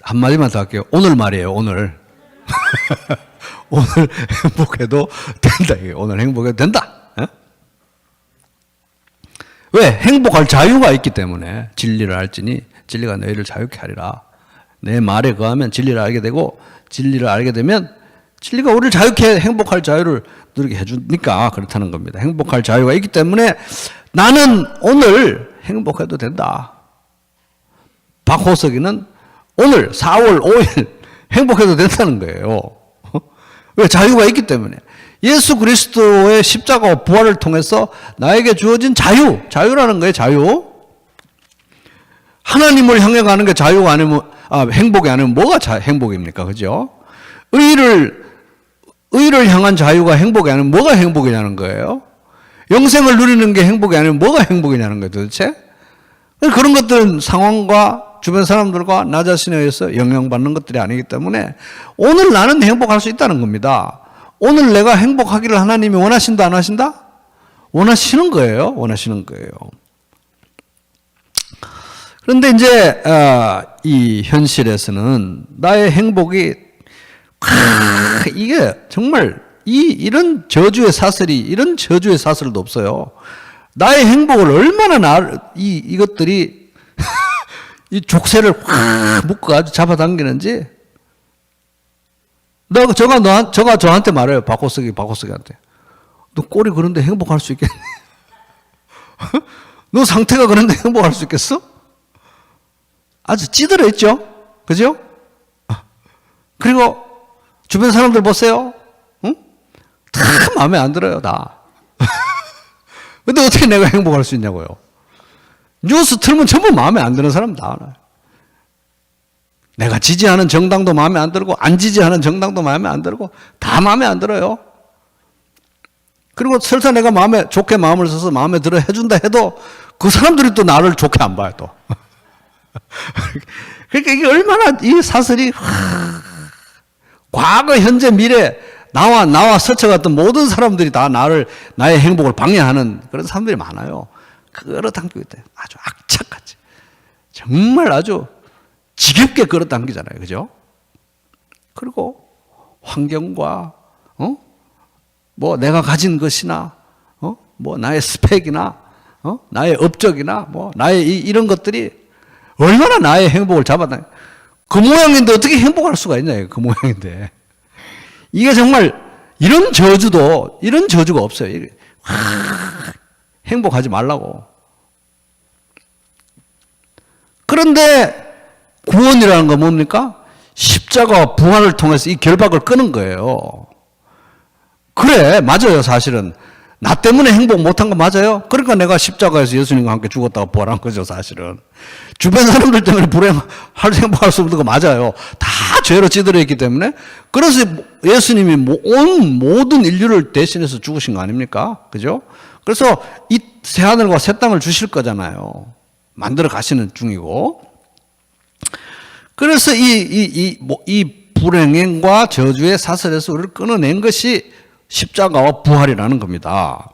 한마디만 더 할게요. 오늘 말이에요, 오늘. 오늘 행복해도 된다. 오늘 행복해도 된다. 왜? 행복할 자유가 있기 때문에. 진리를 알지니 진리가 너희를 자유케 하리라. 내 말에 거하면 진리를 알게 되고, 진리를 알게 되면 진리가 우리를 자유케, 행복할 자유를 누리게 해주니까 그렇다는 겁니다. 행복할 자유가 있기 때문에 나는 오늘 행복해도 된다. 박호석이는 오늘 4월 5일 행복해도 된다는 거예요. 왜? 자유가 있기 때문에. 예수 그리스도의 십자가와 부활을 통해서 나에게 주어진 자유라는 거예요, 자유. 하나님을 향해 가는 게 자유가 아니면, 행복이 아니면 뭐가 행복입니까? 그죠? 의를 향한 자유가 행복이 아니면 뭐가 행복이냐는 거예요. 영생을 누리는 게 행복이 아니면 뭐가 행복이냐는 거예요, 도대체. 그런 것들은 상황과 주변 사람들과 나 자신에 의해서 영향받는 것들이 아니기 때문에 오늘 나는 행복할 수 있다는 겁니다. 오늘 내가 행복하기를 하나님이 원하신다, 안 하신다? 원하시는 거예요. 원하시는 거예요. 그런데 이제 이 현실에서는 나의 행복이 이게 정말 이런 저주의 사슬도 없어요. 나의 행복을 얼마나 이것들이 이 족쇄를 확 묶어가지고 잡아당기는지. 저가 저한테 말해요. 박호석이한테. 너 꼴이 그런데 행복할 수 있겠니? 너 상태가 그런데 행복할 수 있겠어? 아주 찌들어 있죠? 그죠? 그리고 주변 사람들 보세요. 응? 다 마음에 안 들어요, 다. 근데 어떻게 내가 행복할 수 있냐고요? 뉴스 틀면 전부 마음에 안 드는 사람 다 알아요. 내가 지지하는 정당도 마음에 안 들고, 안 지지하는 정당도 마음에 안 들고, 다 마음에 안 들어요. 그리고 설사 내가 마음에 좋게 마음을 써서 마음에 들어 해준다 해도 그 사람들이 또 나를 좋게 안 봐요, 또. 그러니까 이게 얼마나 이 사슬이 과거, 현재, 미래 나와 스쳐갔던 모든 사람들이 다 나의 행복을 방해하는 그런 사람들이 많아요. 끌어당기고 있다. 아주 악착같이. 정말 아주 지겹게 끌어당기잖아요. 그죠? 그리고 환경과, 뭐 내가 가진 것이나, 뭐 나의 스펙이나, 나의 업적이나, 뭐 나의 이런 것들이 얼마나 나의 행복을 잡아당. 그 모양인데 어떻게 행복할 수가 있냐, 그 모양인데. 이게 정말 이런 저주가 없어요. 행복하지 말라고. 그런데 구원이라는 건 뭡니까? 십자가와 부활을 통해서 이 결박을 끄는 거예요. 그래, 맞아요, 사실은. 나 때문에 행복 못한 거 맞아요? 그러니까 내가 십자가에서 예수님과 함께 죽었다가 부활한 거죠, 사실은. 주변 사람들 때문에 행복할 수 없는 거 맞아요. 다 죄로 찌들어 있기 때문에. 그래서 예수님이 온 모든 인류를 대신해서 죽으신 거 아닙니까? 그죠? 그래서 이 새하늘과 새 땅을 주실 거잖아요. 만들어 가시는 중이고. 그래서 이 불행과 저주의 사슬에서 우리를 끊어낸 것이 십자가와 부활이라는 겁니다.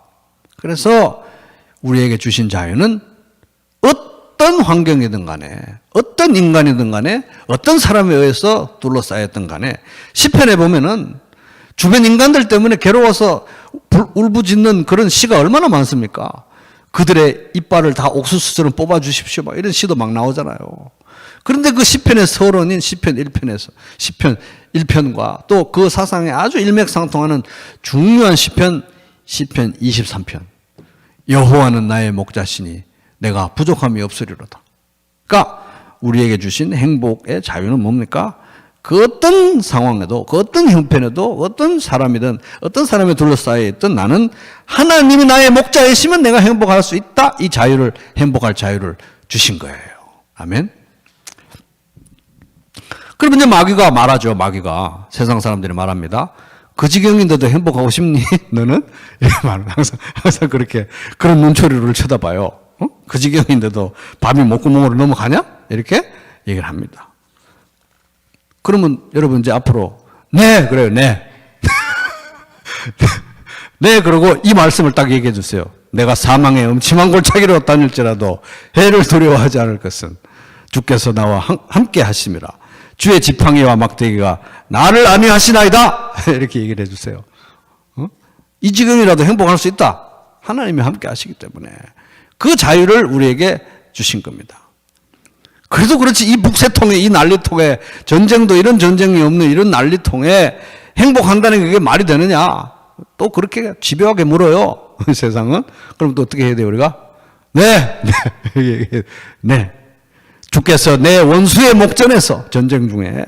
그래서 우리에게 주신 자유는 어떤 환경이든 간에, 어떤 인간이든 간에, 어떤 사람에 의해서 둘러싸였든 간에, 시편에 보면은 주변 인간들 때문에 괴로워서 울부짖는 그런 시가 얼마나 많습니까? 그들의 이빨을 다 옥수수처럼 뽑아주십시오. 막 이런 시도 막 나오잖아요. 그런데 그 시편의 서론인 시편 1편과 또 그 사상에 아주 일맥상통하는 중요한 시편 23편. 여호와는 나의 목자시니 내가 부족함이 없으리로다. 그러니까 우리에게 주신 행복의 자유는 뭡니까? 그 어떤 상황에도, 그 어떤 형편에도, 어떤 사람이든, 어떤 사람에 둘러싸여 있든 나는 하나님이 나의 목자이시면 내가 행복할 수 있다. 이 자유를, 행복할 자유를 주신 거예요. 아멘. 그러면 이제 마귀가 말하죠. 마귀가 세상 사람들이 말합니다. 그 지경인데도 행복하고 싶니? 너는? 항상 그렇게 그런 눈초리를 쳐다봐요. 그 지경인데도 밥이 목구멍으로 넘어가냐? 이렇게 얘기를 합니다. 그러면 여러분 이제 앞으로 네 그래요. 네. 네 그러고 이 말씀을 딱 얘기해 주세요. 내가 사망의 음침한 골짜기로 다닐지라도 해를 두려워하지 않을 것은 주께서 나와 함께 하심이라. 주의 지팡이와 막대기가 나를 안위하시나이다. 이렇게 얘기를 해주세요. 이 지경이라도 행복할 수 있다. 하나님이 함께 하시기 때문에 그 자유를 우리에게 주신 겁니다. 그래도 그렇지 이 북새통에 이 난리통에 전쟁도 이런 전쟁이 없는 이런 난리통에 행복한다는 게 그게 말이 되느냐. 또 그렇게 집요하게 물어요. 세상은. 그럼 또 어떻게 해야 돼요 우리가? 네. 네. 주께서 내 원수의 목전에서 전쟁 중에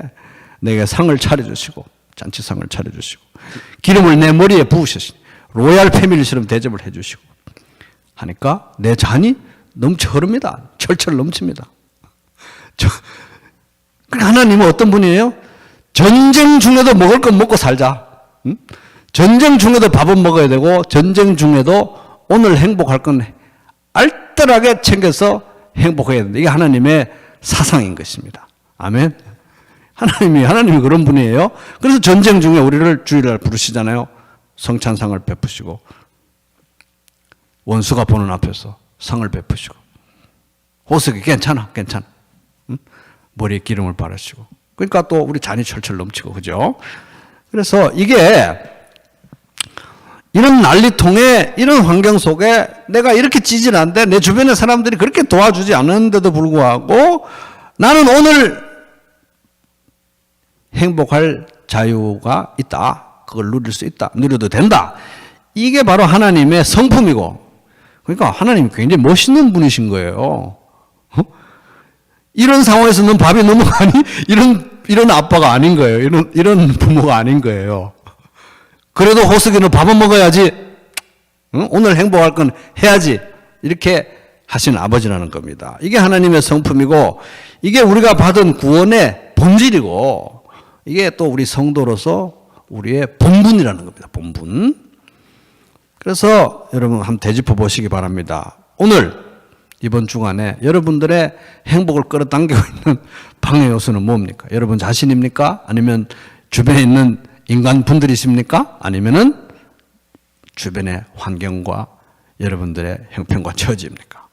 내게 상을 차려주시고 잔치상을 차려주시고 기름을 내 머리에 부으셨으니 로얄 패밀리처럼 대접을 해주시고 하니까 내 잔이 넘쳐 흐릅니다. 철철 넘칩니다. 그러니까 하나님은 어떤 분이에요? 전쟁 중에도 먹을 건 먹고 살자. 전쟁 중에도 밥은 먹어야 되고 전쟁 중에도 오늘 행복할 건 알뜰하게 챙겨서 행복해야 된다. 이게 하나님의 사상인 것입니다. 아멘. 하나님이 그런 분이에요. 그래서 전쟁 중에 우리를 주일날 부르시잖아요. 성찬상을 베푸시고 원수가 보는 앞에서 상을 베푸시고 호석이 괜찮아. 응? 머리에 기름을 바르시고 그러니까 또 우리 잔이 철철 넘치고 그죠? 그래서 이게 이런 난리통에 이런 환경 속에 내가 이렇게 찌질한데 내 주변의 사람들이 그렇게 도와주지 않는데도 불구하고 나는 오늘 행복할 자유가 있다. 그걸 누릴 수 있다. 누려도 된다. 이게 바로 하나님의 성품이고 그러니까 하나님이 굉장히 멋있는 분이신 거예요. 이런 상황에서는 밥이 넘어가니 이런 아빠가 아닌 거예요. 이런 부모가 아닌 거예요. 그래도 호석이는 밥은 먹어야지. 응? 오늘 행복할 건 해야지. 이렇게 하시는 아버지라는 겁니다. 이게 하나님의 성품이고 이게 우리가 받은 구원의 본질이고 이게 또 우리 성도로서 우리의 본분이라는 겁니다. 본분. 그래서 여러분 한번 되짚어 보시기 바랍니다. 오늘 이번 주간에 여러분들의 행복을 끌어당기고 있는 방해 요소는 뭡니까? 여러분 자신입니까? 아니면 주변에 있는 인간분들이십니까? 아니면은 주변의 환경과 여러분들의 형편과 처지입니까?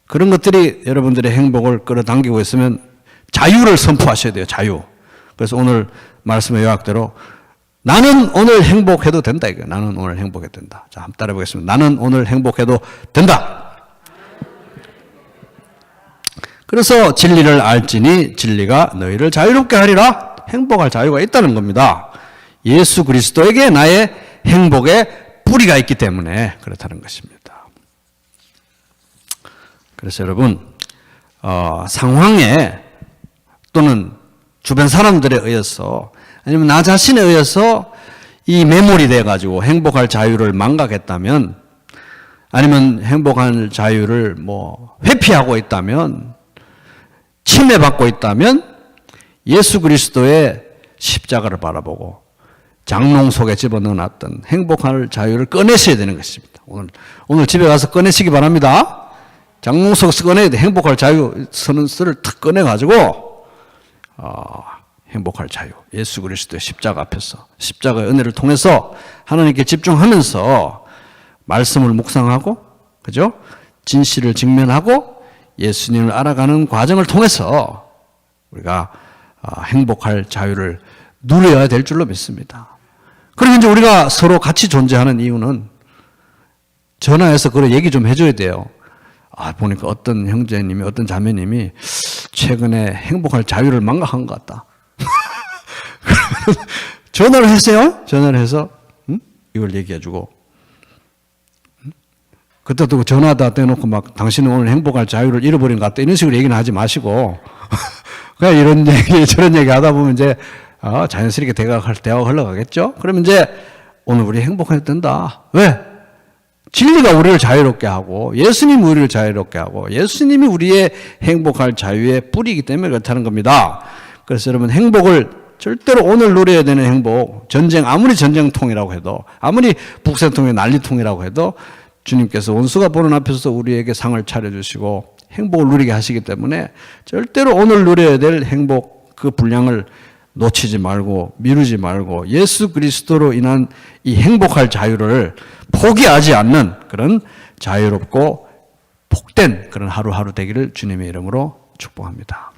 그런 것들이 여러분들의 행복을 끌어당기고 있으면 자유를 선포하셔야 돼요. 자유. 그래서 오늘 말씀의 요약대로 나는 오늘 행복해도 된다. 이거 나는 오늘 행복해도 된다. 자, 한번 따라해 보겠습니다. 나는 오늘 행복해도 된다. 그래서 진리를 알지니 진리가 너희를 자유롭게 하리라. 행복할 자유가 있다는 겁니다. 예수 그리스도에게 나의 행복의 뿌리가 있기 때문에 그렇다는 것입니다. 그래서 여러분 상황에 또는 주변 사람들에 의해서 아니면 나 자신에 의해서 이 매몰이 돼가지고 행복할 자유를 망각했다면 아니면 행복한 자유를 회피하고 있다면 침해받고 있다면 예수 그리스도의 십자가를 바라보고 장롱 속에 집어넣어놨던 행복할 자유를 꺼내셔야 되는 것입니다. 오늘 집에 가서 꺼내시기 바랍니다. 장롱 속에서 꺼내야 돼. 행복할 자유 선언서를 탁 꺼내가지고 행복할 자유, 예수 그리스도의 십자가 앞에서 십자가의 은혜를 통해서 하나님께 집중하면서 말씀을 묵상하고 그죠? 진실을 직면하고 예수님을 알아가는 과정을 통해서 우리가 행복할 자유를 누려야 될 줄로 믿습니다. 그리고 이제 우리가 서로 같이 존재하는 이유는 전화해서 그런 얘기 좀 해줘야 돼요. 보니까 어떤 형제님이 어떤 자매님이 최근에 행복할 자유를 망각한 것 같다. 그러면 전화를 하세요. 전화를 해서 이걸 얘기해주고 그때도 전화다 떼놓고 막 당신은 오늘 행복할 자유를 잃어버린 것 같다 이런 식으로 얘기는 하지 마시고 그냥 이런 얘기 저런 얘기 하다 보면 이제 자연스럽게 대화가 흘러가겠죠. 그러면 이제 오늘 우리 행복해도 된다. 왜? 진리가 우리를 자유롭게 하고 예수님이 우리를 자유롭게 하고 예수님이 우리의 행복할 자유의 뿌리이기 때문에 그렇다는 겁니다. 그래서 여러분 행복을 절대로 오늘 누려야 되는 행복, 아무리 전쟁통이라고 해도 아무리 북새통이 난리통이라고 해도 주님께서 원수가 보는 앞에서 우리에게 상을 차려주시고 행복을 누리게 하시기 때문에 절대로 오늘 누려야 될 행복 그 분량을 놓치지 말고 미루지 말고 예수 그리스도로 인한 이 행복할 자유를 포기하지 않는 그런 자유롭고 복된 그런 하루하루 되기를 주님의 이름으로 축복합니다.